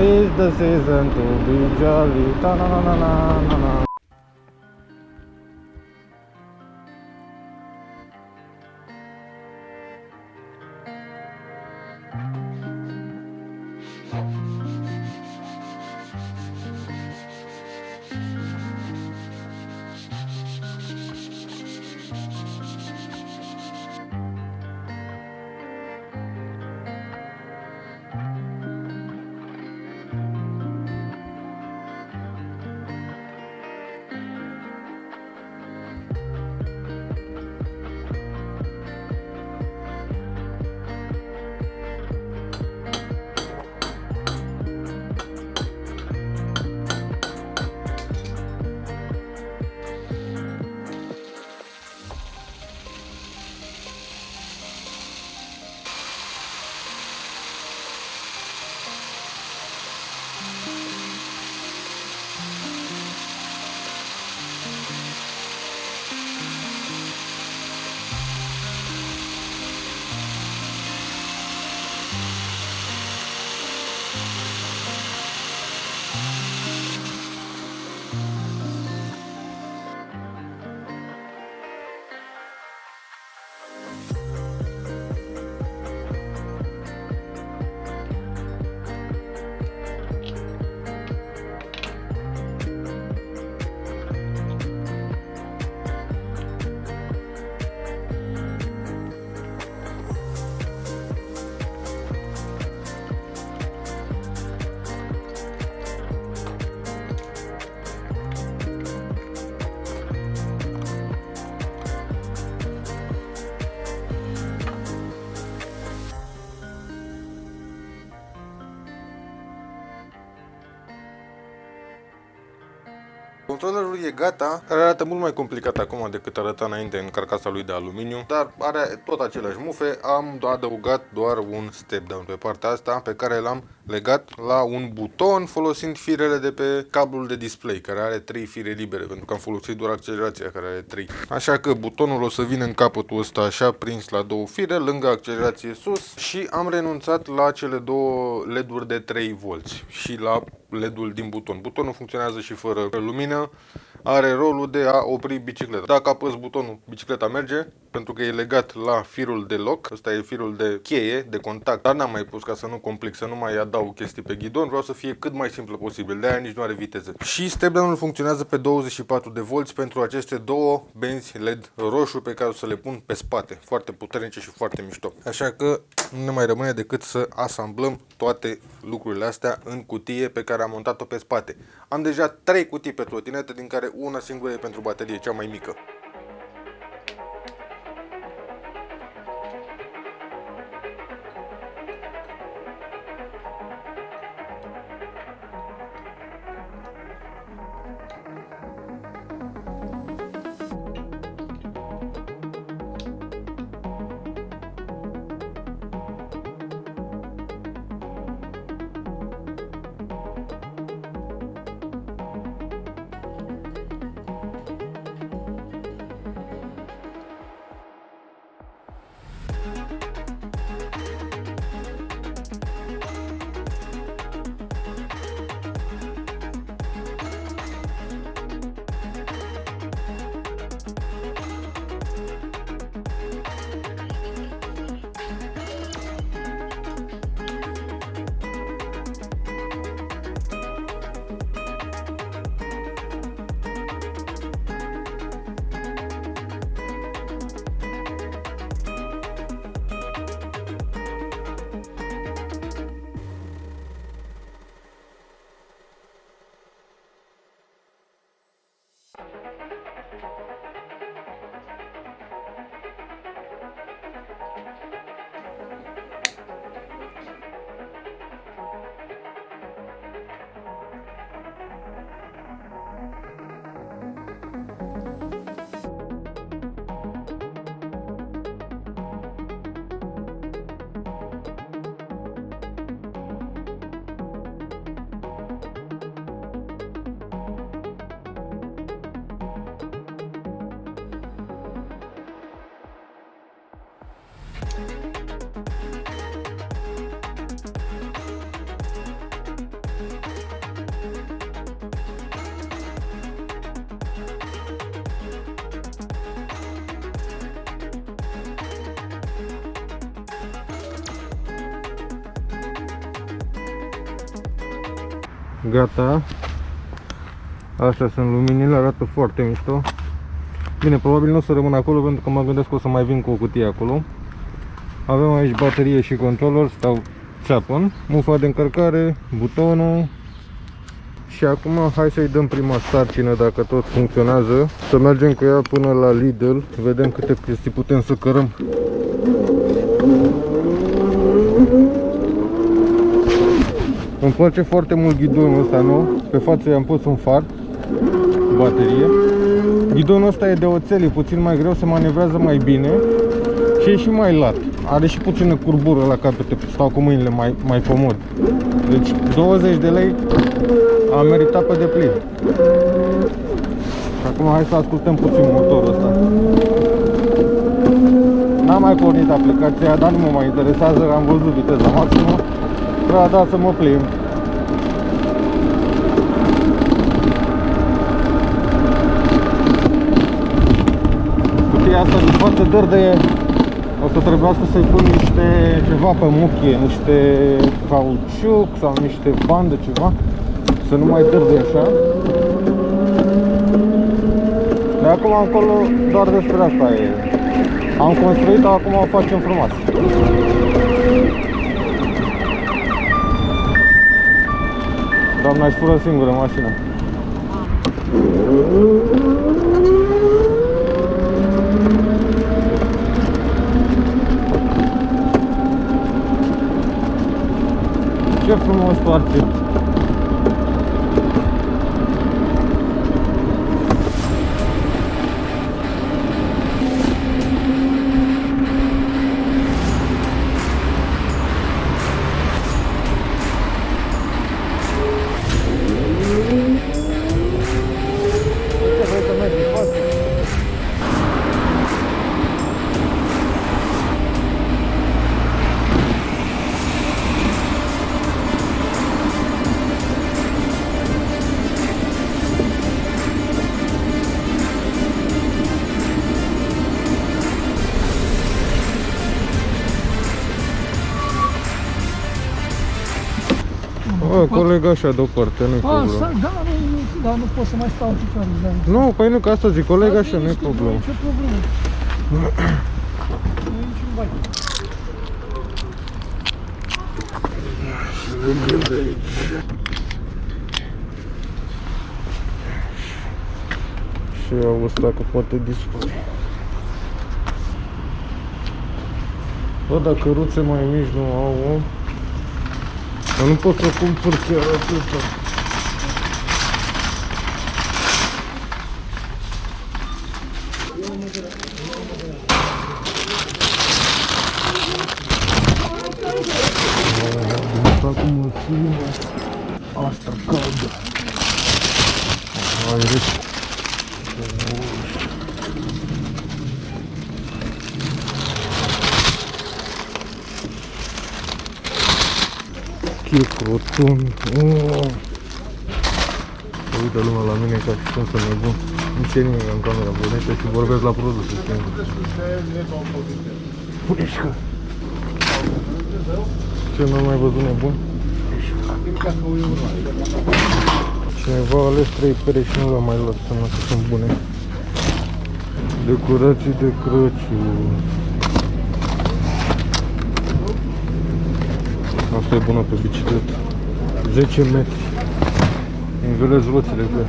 It's the season to be jolly. Ta na na na na na na. Controlerul e gata, care arată mult mai complicat acum decât arăta înainte în carcasa lui de aluminiu, dar are tot aceleași mufe. Am adăugat doar un step down pe partea asta, pe care l-am legat la un buton folosind firele de pe cablul de display, care are 3 fire libere, pentru că am folosit doar accelerația care are 3. Așa că butonul o să vină în capătul ăsta așa prins la 2 fire, lângă accelerație sus, și am renunțat la cele 2 LED-uri de 3 volți și la LED-ul din buton. Butonul funcționează și fără lumină, are rolul de a opri bicicleta. Dacă apăs butonul, bicicleta merge, pentru că e legat la firul de lock. Ăsta e firul de cheie, de contact, dar n-am mai pus ca să nu complic, să nu mai adaug chestii pe ghidon. Vreau să fie cât mai simplu posibil, de aia nici nu are viteză. Și step down-ul funcționează pe 24 de volți pentru aceste 2 benzi LED roșu pe care o să le pun pe spate. Foarte puternice și foarte mișto. Așa că nu ne mai rămâne decât să asamblăm toate lucrurile astea în cutie pe care am montat-o pe spate. Am deja 3 cutii pe trotinetă, din care una singură e pentru baterie, cea mai mică. Gata. Astea sunt luminile, arată foarte mișto. Bine, probabil nu o să rămân acolo pentru că mă gândesc că o să mai vin cu o cutie acolo. Avem aici baterie și controller sau țeapăn, mufa de încărcare, butonul. Și acum hai să-i dăm prima sarcină dacă tot funcționează. Să mergem cu ea până la Lidl, vedem câte chestii putem să cărăm. Îmi place foarte mult ghidonul ăsta nou. Pe față i-am pus un far, baterie. Ghidonul ăsta e de oțel, e puțin mai greu, se manevrează mai bine și e și mai lat. Are și puțină curbură la capete, stau cu mâinile mai comod. Deci 20 de lei a meritat pe deplin. Și acum hai să ascultăm puțin motorul ăsta. N-am mai pornit aplicația, dar nu mă mai interesează, am văzut viteza maximă. Vreau da să mă plimb. Cutia asta din față dârdăie. O să trebuiască să-i pun ceva pe muchie, niște cauciuc sau niște bandă, ceva, să nu mai dârdăie așa. De acum încolo doar despre asta e. Am construit-o, acum o facem frumos. Doamna își fură singură mașina. Ce frumos toarce! Coleg așa deoparte, nu-i problemă. Dar nu pot să mai stau în picioare. Nu, păi nu, că asta zic, coleg așa, nu-i problemă. Ce problemă? Nu e niciun bai. Și au ăsta că poate dispare. Bă, dar căruțe mai mici nu au, mă. Dar nu pot să cumpăr chiar atâta. Asta cum o filmă. Asta caldă. Hai, rece. Chec rotund. Se uită lumea la mine ca și cum să nebun. Nu știe nimic în camera pornită și vorbesc la produse singur. Pușcă! Ce n-am mai văzut nebun? Cineva a ales 3 pere și nu l-a mai luat, să că sunt bune. Decorații de Crăciun. Asta e bună pe bicicletă. 10 metri. Nivelez roțile pe.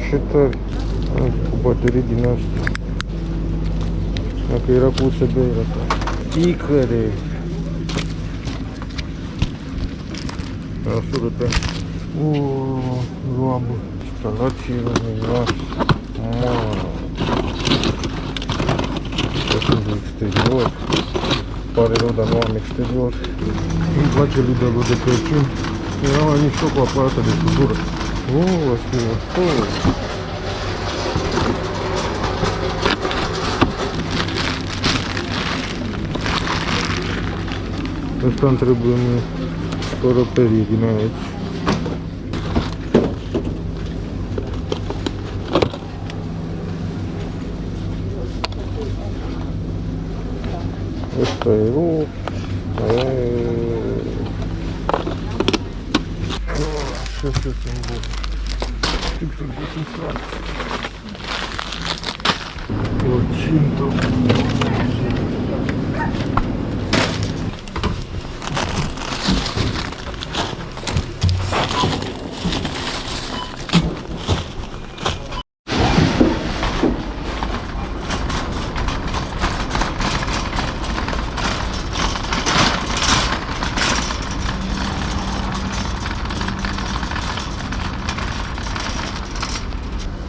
Ce tare. Cu baterii din astea. Dacă era cu USB era tare. Ticăre. Asură-te. Luam instalații luminoase. Asta sunt de exterior. Pare rău, dar nu am exterior. Îmi place Lidl-ul de Crăciun. Era mai mișto cu aparată de sudură. Asta e mișto. Asta îmi trebuie mie fără perii din aici. Ăsta e rupt. Așa se sunt fixul de sunt o cintă.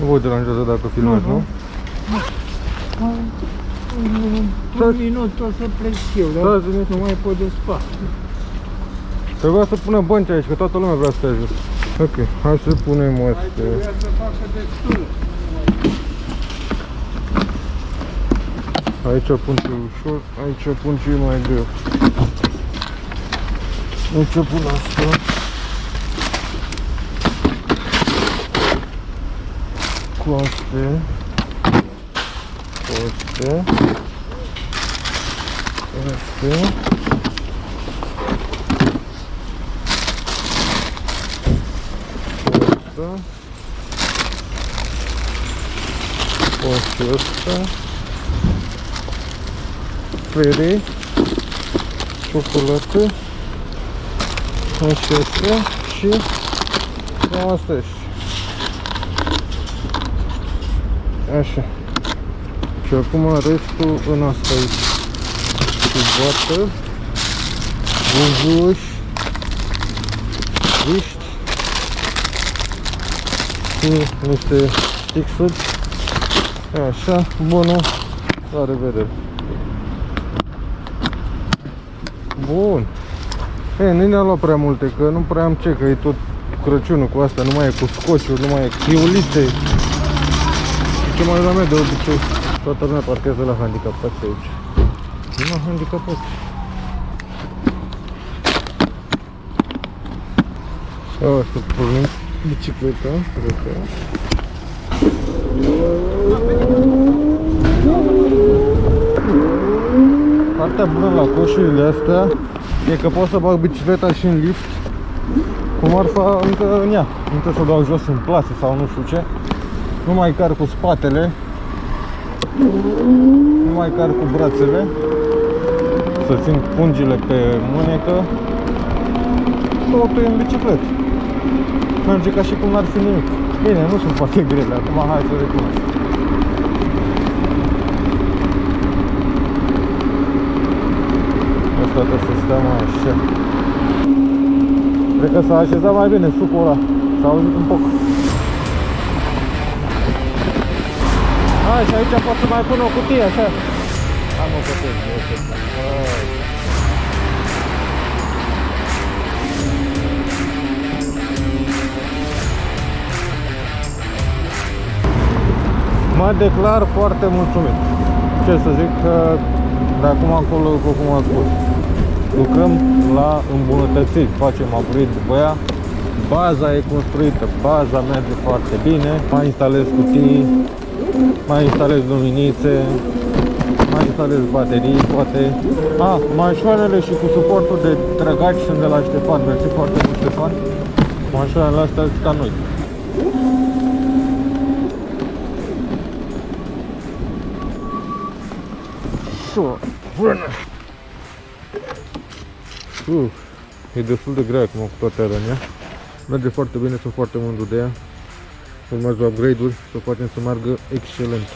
Nu vă deranjează dacă filmați, nu? Un minut o să plec și eu, dar nu mai pot despa. Trebuia să punem bănci aici, că toată lumea vrea să stea jos. Ok, hai să punem astea. Trebuia să facă destul. Aici pun ce ușor, aici pun ce mai greu. Aici pun asta. Cu astea. Cu astea. Astea. Cu asta. Ferii, ciocolată, așa și cam asta este. Așa. Și acum restul în asta aici. Cu bată, buzuși, viști și niște stixuri. Așa, bună, la revedere. Bun. Nu ne-a luat prea multe, că nu prea am ce, că e tot Crăciunul cu asta, nu mai e cu scociuri, nu mai e chiulite. Ce mai la mea de obicei, toată lumea parchează la handicapați aici. Nu handicapați. O, să pornim bicicleta, cred. Partea bună la coșurile astea e că pot să bag bicicleta și în lift cu marfa încă în ea. Nu trebuie să o dau jos în plasă sau nu știu ce. Nu mai car cu spatele, nu mai car cu brațele, să țin pungile pe mânecă. Totul e în bicicletă. Merge ca și cum n-ar fi nimic. Bine, nu sunt foarte grele, acum hai să recunosc. Asta trebuie să stăm așa. Cred că s-a așezat mai bine sucul ăla. S-a auzit un pic. Hai, și aici pot să mai pun o cutie, așa. Am o cutie. Mă declar foarte mulțumit. Ce să zic, că de acum încolo, după cum am spus, lucrăm la îmbunătățiri, facem upgrade după ea. Baza e construită, baza merge foarte bine. Mai instalez cutii, mai instalez luminițe, mai instalez baterii, poate. Mașoarele și cu suportul de trăgaci sunt de la Ștefan, mersi foarte mult Ștefan. Mașoarele astea sunt ca noi. Bună! E destul de grea acum cu toate alea în ea. Merge foarte bine, sunt foarte mândru de ea. Urmează upgrade-uri să o facem să meargă excelent.